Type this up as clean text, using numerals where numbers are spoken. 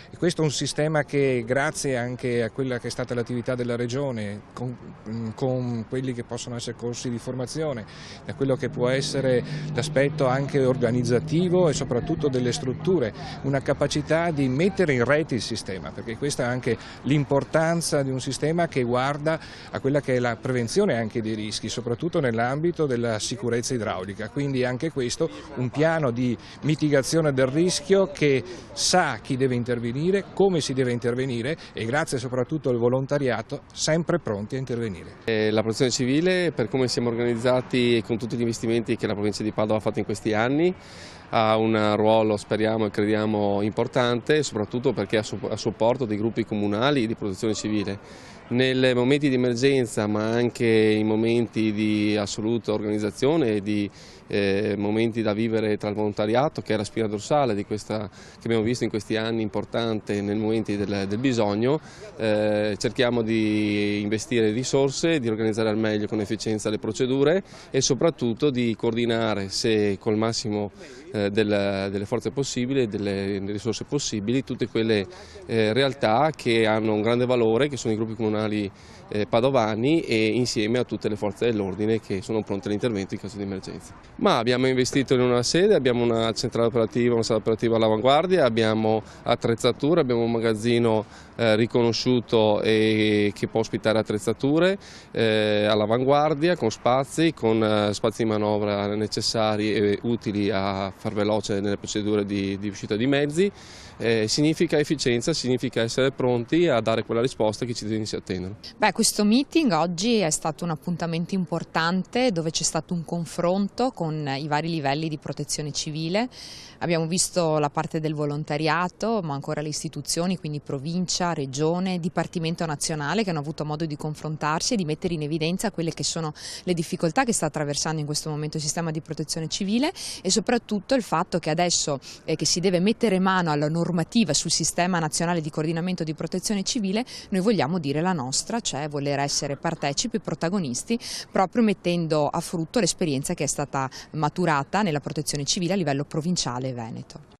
E questo è un sistema che, grazie anche a quella che è stata l'attività della Regione, con quelli che possono essere corsi di formazione, da quello che può essere l'aspetto anche organizzativo e soprattutto delle strutture, una capacità di mettere in rete il sistema, perché questa è anche l'importanza di un sistema che guarda a quella che è la prevenzione anche dei rischi, soprattutto nell'ambito della sicurezza idraulica. Quindi anche questo un piano di mitigazione del rischio che sa chi deve intervenire, come si deve intervenire e grazie soprattutto al volontariato sempre pronti a intervenire. La protezione civile, per come siamo organizzati e con tutti gli investimenti che la provincia di Padova ha fatto in questi anni, ha un ruolo, speriamo e crediamo, importante, soprattutto perché è a supporto dei gruppi comunali di protezione civile. Nei momenti di emergenza, ma anche in momenti di assoluta organizzazione e di momenti da vivere tra il volontariato, che è la spina dorsale di questa che abbiamo visto in questi anni importante nei momenti del bisogno, cerchiamo di investire risorse, di organizzare al meglio con efficienza le procedure e soprattutto di coordinare, se col massimo delle forze possibili e delle risorse possibili, tutte quelle realtà che hanno un grande valore, che sono i gruppi comunali padovani, e insieme a tutte le forze dell'ordine che sono pronte all'intervento in caso di emergenza. Ma abbiamo investito in una sede, abbiamo una centrale operativa, una sala operativa all'avanguardia, abbiamo attrezzature, abbiamo un magazzino riconosciuto e che può ospitare attrezzature all'avanguardia, con spazi di manovra necessari e utili a far veloce nelle procedure di uscita di mezzi. Significa efficienza, significa essere pronti a dare quella risposta che i cittadini si attendono. Questo meeting oggi è stato un appuntamento importante dove c'è stato un confronto con i vari livelli di protezione civile. Abbiamo visto la parte del volontariato, ma ancora le istituzioni, quindi provincia, regione, dipartimento nazionale, che hanno avuto modo di confrontarsi e di mettere in evidenza quelle che sono le difficoltà che sta attraversando in questo momento il sistema di protezione civile e soprattutto il fatto che adesso che si deve mettere mano alla normativa sul sistema nazionale di coordinamento di protezione civile, noi vogliamo dire la nostra, cioè voler essere partecipi, protagonisti, proprio mettendo a frutto l'esperienza che è stata maturata nella protezione civile a livello provinciale veneto.